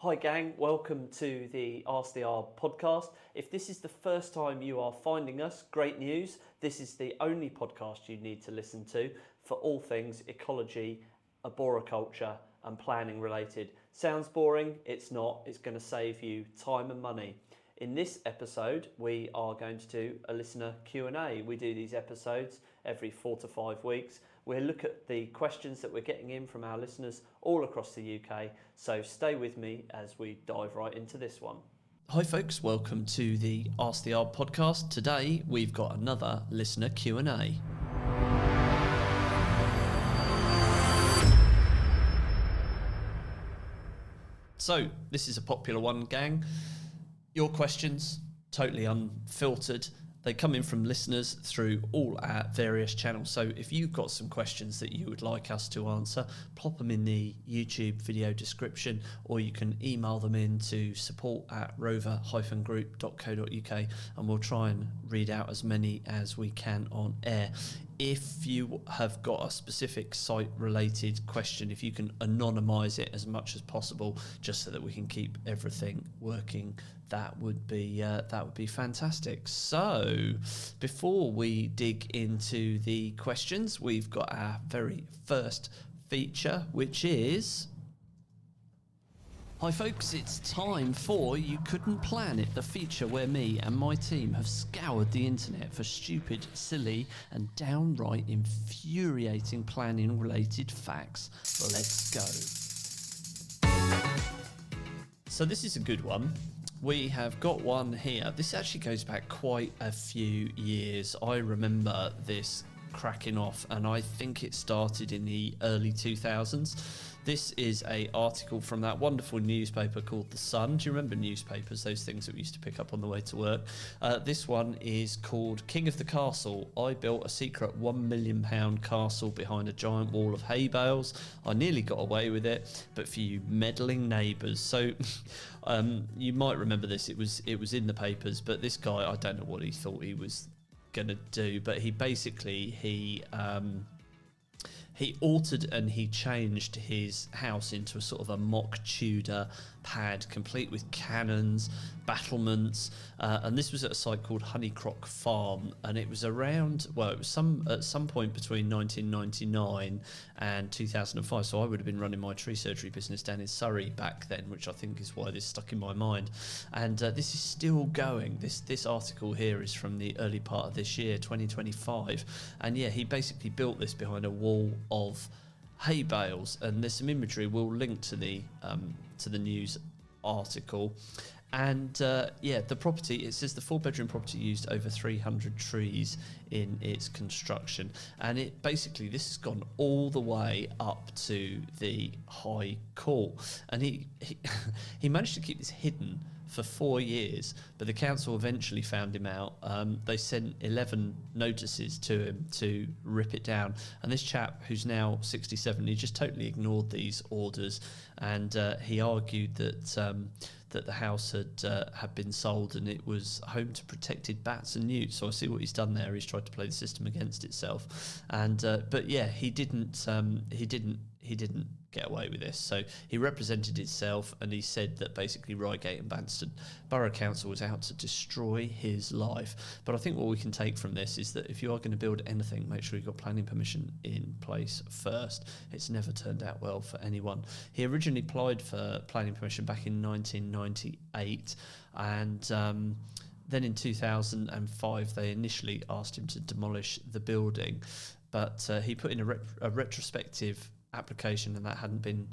Hi gang, welcome to the Ask the R podcast. If this is the first time you are finding us, great news. This is the only podcast you need to listen to for all things ecology, arboriculture and planning related. Sounds boring? It's not. It's going to save you time and money. In this episode, we are going to do a listener Q&A. We do these episodes every 4 to 5 weeks. We'll look at the questions that we're getting in from our listeners all across the UK. So stay with me as we dive right into this one. Hi folks, welcome to the Ask the R podcast. Today we've got another listener Q&A. So this is a popular one, gang. Your questions, totally unfiltered. They come in from listeners through all our various channels. So if you've got some questions that you would like us to answer, plop them in the YouTube video description, or you can email them in to support@rover-group.co.uk, and we'll try and read out as many as we can on air. If you have got a specific site-related question, if you can anonymise it as much as possible, just so that we can keep everything working, that would be fantastic. So, before we dig into the questions, we've got our very first feature, which is... Hi folks, it's time for You Couldn't Plan It, the feature where me and my team have scoured the internet for stupid, silly and downright infuriating planning related facts. Let's go. So this is a good one. We have got one here. This actually goes back quite a few years. I remember this cracking off, and I think it started in the early 2000s. This is a article from that wonderful newspaper called The Sun. Do you remember newspapers, those things that we used to pick up on the way to work? This one is called King of the Castle. I built a secret £1 million castle behind a giant wall of hay bales. I nearly got away with it, but for you meddling neighbours. So you might remember this. It was in the papers, but this guy, I don't know what he thought he was going to do, but he altered and he changed his house into a sort of a mock Tudor pad, complete with cannons, battlements, and this was at a site called Honeycrock Farm, and it was around, well, it was at some point between 1999 and 2005, so I would have been running my tree surgery business down in Surrey back then, which I think is why this stuck in my mind. And this is still going. This article here is from the early part of this year, 2025, and yeah, he basically built this behind a wall of hay bales, and there's some imagery. We'll link to the news article. And the property, it says the 4-bedroom property used over 300 trees in its construction, and it basically, this has gone all the way up to the High Court, and he managed to keep this hidden for 4 years, but the council eventually found him out. They sent 11 notices to him to rip it down, and this chap, who's now 67, he just totally ignored these orders, and he argued that the house had been sold and it was home to protected bats and newts. So I see what he's done there. He's tried to play the system against itself, and but yeah, he didn't get away with this. So he represented himself, and he said that basically Reigate and Banstead Borough Council was out to destroy his life. But I think what we can take from this is that if you are going to build anything, make sure you've got planning permission in place first. It's never turned out well for anyone. He originally applied for planning permission back in 1998, and then in 2005 they initially asked him to demolish the building, but he put in a retrospective application, and that hadn't been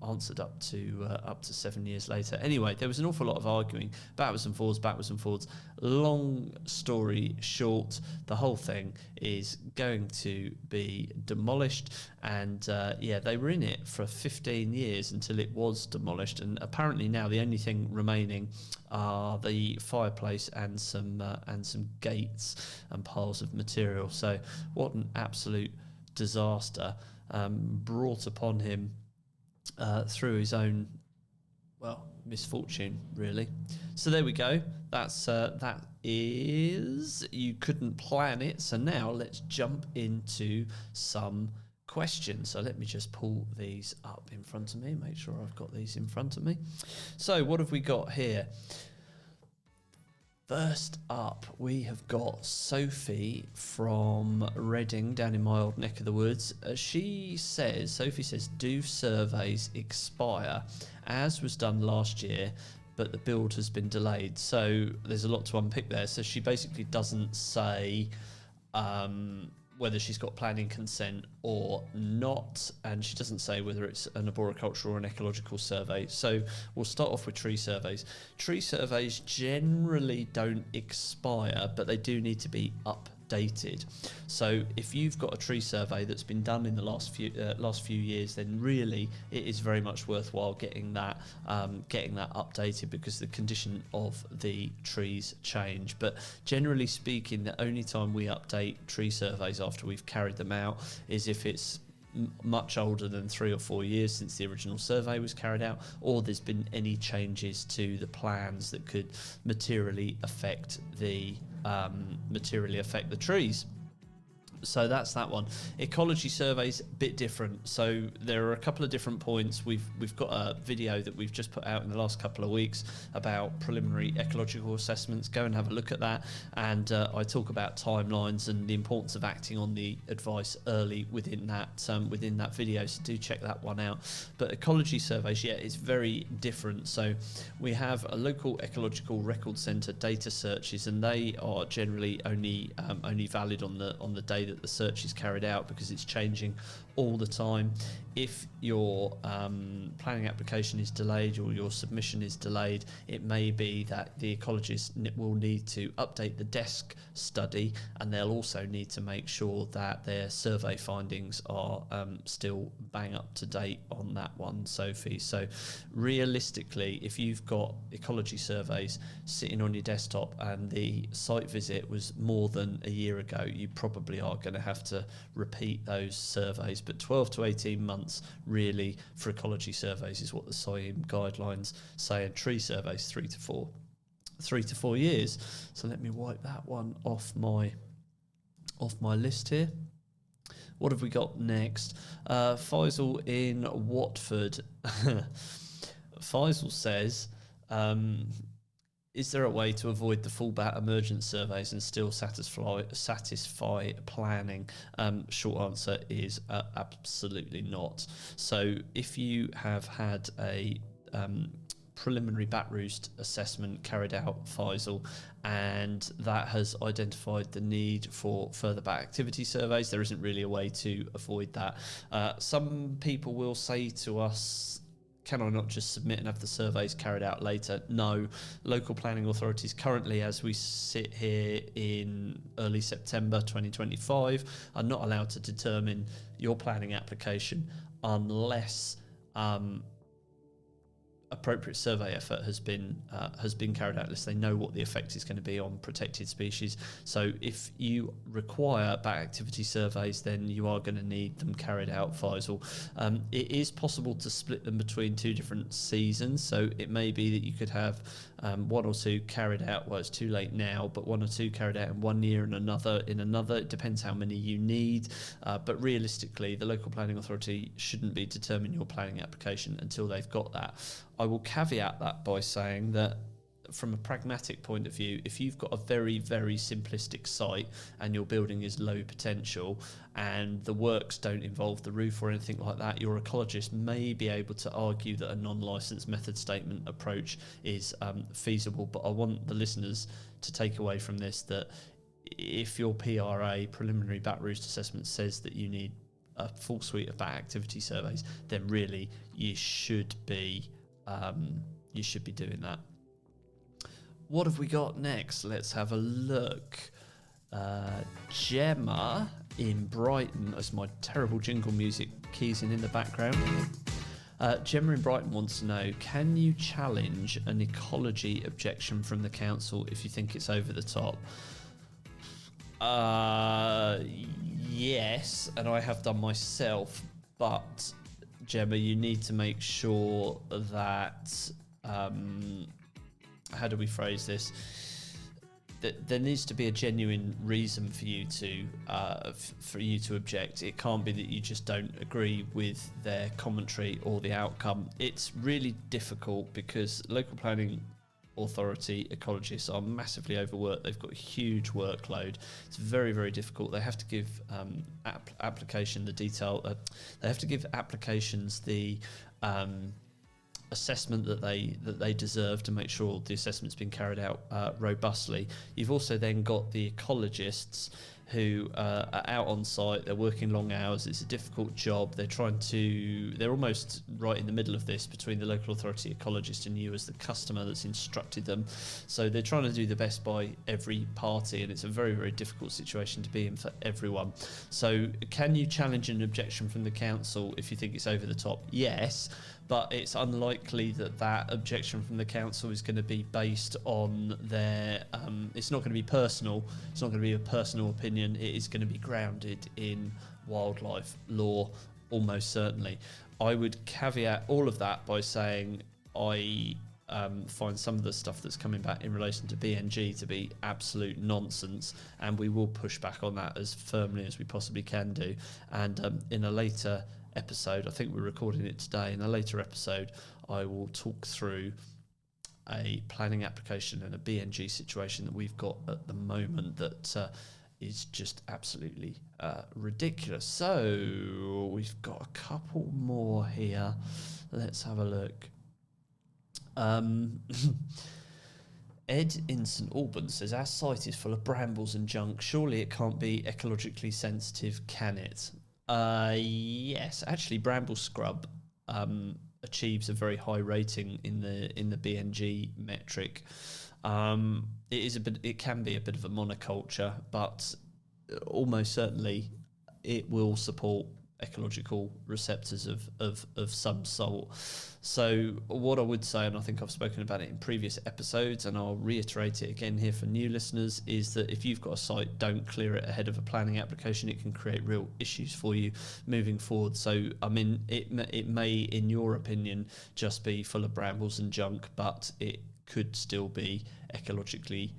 answered up to 7 years later. Anyway, there was an awful lot of arguing, backwards and forwards. Long story short, the whole thing is going to be demolished, and they were in it for 15 years until it was demolished, and apparently now the only thing remaining are the fireplace and some gates and piles of material. So what an absolute disaster brought upon him through his own, misfortune, really. So there we go. That is You Couldn't Plan It. So now let's jump into some question. So let me just pull these up in front of me, make sure I've got these in front of me. So what have we got here? First up, we have got Sophie from Reading, down in my old neck of the woods. Sophie says, do surveys expire, as was done last year, but the build has been delayed? So there's a lot to unpick there. So she basically doesn't say whether she's got planning consent or not, and she doesn't say whether it's an arboricultural or an ecological survey. So we'll start off with tree surveys. Tree surveys generally don't expire, but they do need to be updated. So if you've got a tree survey that's been done in the last few years, then really it is very much worthwhile getting that updated, because the condition of the trees change. But generally speaking, the only time we update tree surveys after we've carried them out is if it's much older than 3 or 4 years since the original survey was carried out, or there's been any changes to the plans that could materially affect the trees. So that's that one. Ecology surveys, a bit different. So there are a couple of different points. We've got a video that we've just put out in the last couple of weeks about preliminary ecological assessments. Go and have a look at that. And I talk about timelines and the importance of acting on the advice early within that video. So do check that one out. But ecology surveys, yeah, it's very different. So we have a local ecological record centre data searches, and they are generally only valid on the day that the search is carried out, because it's changing all the time. If your planning application is delayed or your submission is delayed, it may be that the ecologist will need to update the desk study, and they'll also need to make sure that their survey findings are still bang up to date on that one, Sophie. So realistically, if you've got ecology surveys sitting on your desktop and the site visit was more than a year ago, you probably are going to have to repeat those surveys. But 12 to 18 months really for ecology surveys is what the SIEM guidelines say, and tree surveys 3 to 4 years. So let me wipe that one off my list here. What have we got next? Faisal in Watford. Faisal says, is there a way to avoid the full bat emergent surveys and still satisfy planning? Short answer is absolutely not. So if you have had a preliminary bat roost assessment carried out, Faisal, and that has identified the need for further bat activity surveys, there isn't really a way to avoid that. Some people will say to us, can I not just submit and have the surveys carried out later? No. Local planning authorities currently, as we sit here in early September 2025, are not allowed to determine your planning application unless appropriate survey effort has been carried out, unless they know what the effect is going to be on protected species. So if you require bat activity surveys, then you are going to need them carried out, Faisal. It is possible to split them between 2 different seasons, so it may be that you could have 1 or 2 carried out, well, it's too late now, but 1 or 2 carried out in 1 year and another in another. It depends how many you need, but realistically the local planning authority shouldn't be determining your planning application until they've got that. I will caveat that by saying that from a pragmatic point of view, if you've got a very, very simplistic site and your building is low potential and the works don't involve the roof or anything like that, your ecologist may be able to argue that a non-licensed method statement approach is feasible. But I want the listeners to take away from this that if your PRA, preliminary bat roost assessment, says that you need a full suite of bat activity surveys, then really you should be doing that. What have we got next? Let's have a look. Gemma in Brighton, as my terrible jingle music keys in the background. Gemma in Brighton wants to know, can you challenge an ecology objection from the council if you think it's over the top? Yes, and I have done myself, but Gemma, you need to make sure that, how do we phrase this? there needs to be a genuine reason for you to object. It can't be that you just don't agree with their commentary or the outcome. It's really difficult because local planning authority ecologists are massively overworked. They've got a huge workload. It's very, very difficult. They have to give application the detail. They have to give applications the assessment that they deserve to make sure the assessment's been carried out robustly. You've also then got the ecologists who are out on site. They're working long hours. It's a difficult job. They're almost right in the middle of this between the local authority ecologist and you as the customer that's instructed them. So they're trying to do the best by every party, and it's a very, very difficult situation to be in for everyone. So can you challenge an objection from the council if you think it's over the top? Yes, but it's unlikely that objection from the council is going to be based on their it's not going to be personal. It's not going to be a personal opinion. It is going to be grounded in wildlife law, almost certainly. I would caveat all of that by saying I find some of the stuff that's coming back in relation to BNG to be absolute nonsense, and we will push back on that as firmly as we possibly can do. And in a later episode, I think we're recording it today, in a later episode I will talk through a planning application and a BNG situation that we've got at the moment that is just absolutely ridiculous. So we've got a couple more here. Let's have a look. Ed in St Albans says, our site is full of brambles and junk. Surely it can't be ecologically sensitive, can it? Yes, actually, bramble scrub achieves a very high rating in the BNG metric. It can be a bit of a monoculture, but almost certainly it will support ecological receptors of some sort. So what I would say, and I think I've spoken about it in previous episodes, and I'll reiterate it again here for new listeners, is that if you've got a site, don't clear it ahead of a planning application. It can create real issues for you moving forward. So I mean, it may, in your opinion, just be full of brambles and junk, but it could still be ecologically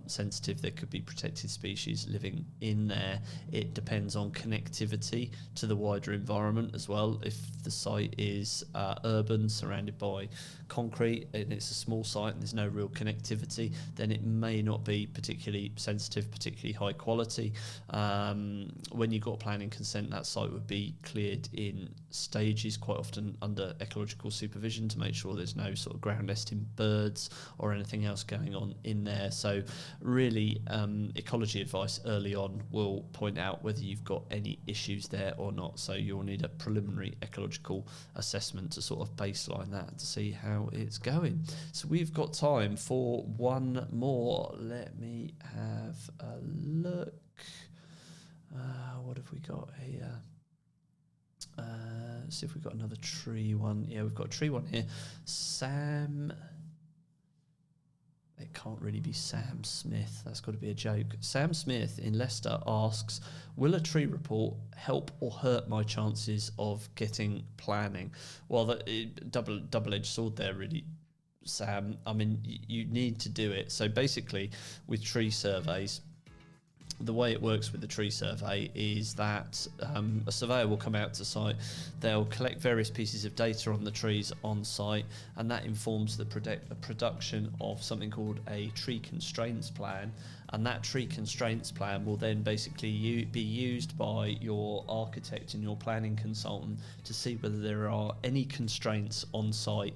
sensitive. There could be protected species living in there. It depends on connectivity to the wider environment as well. If the site is urban, surrounded by concrete, and it's a small site and there's no real connectivity, then it may not be particularly sensitive, particularly high quality. When you've got planning consent, that site would be cleared in stages, quite often under ecological supervision, to make sure there's no sort of ground nesting birds or anything else going on in there. So really, ecology advice early on will point out whether you've got any issues there or not. So you'll need a preliminary ecological assessment to sort of baseline that to see how it's going. So we've got time for one more. Let me have a look. What have we got here? See if we've got another tree one. Yeah, we've got a tree one here. Sam... It can't really be Sam Smith. That's got to be a joke. Sam Smith in Leicester asks, will a tree report help or hurt my chances of getting planning? Well, double-edged sword there, really, Sam. I mean, you need to do it. So basically, with tree surveys, the way it works with the tree survey is that a surveyor will come out to site, they'll collect various pieces of data on the trees on site, and that informs the production of something called a tree constraints plan. And that tree constraints plan will then basically be used by your architect and your planning consultant to see whether there are any constraints on site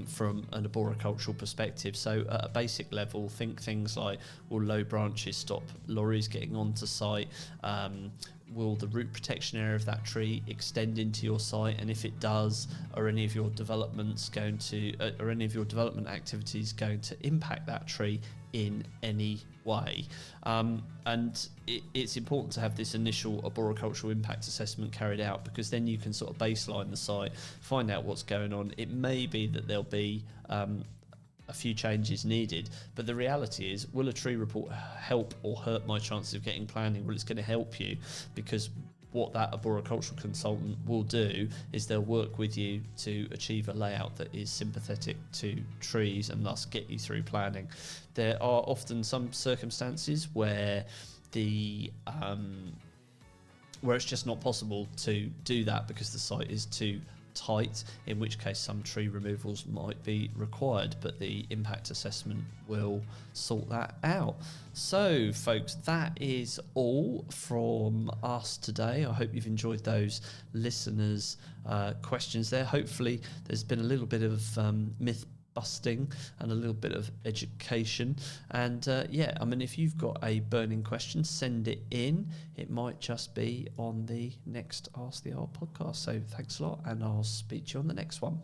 from an arboricultural perspective. So at a basic level, think things like, will low branches stop lorries getting onto site? Will the root protection area of that tree extend into your site? And if it does, are any of your development activities going to impact that tree in any way? And it's important to have this initial arboricultural impact assessment carried out, because then you can sort of baseline the site, find out what's going on. It may be that there'll be a few changes needed, but the reality is, will a tree report help or hurt my chances of getting planning? Well, it's going to help you, because what that arboricultural consultant will do is they'll work with you to achieve a layout that is sympathetic to trees and thus get you through planning. There are often some circumstances where where it's just not possible to do that because the site is too tight, in which case some tree removals might be required, but the impact assessment will sort that out. So folks, that is all from us today. I hope you've enjoyed those listeners' questions there. Hopefully there's been a little bit of myth busting and a little bit of education, and I mean, if you've got a burning question, send it in. It might just be on the next Ask the Art podcast. So thanks a lot, and I'll speak to you on the next one.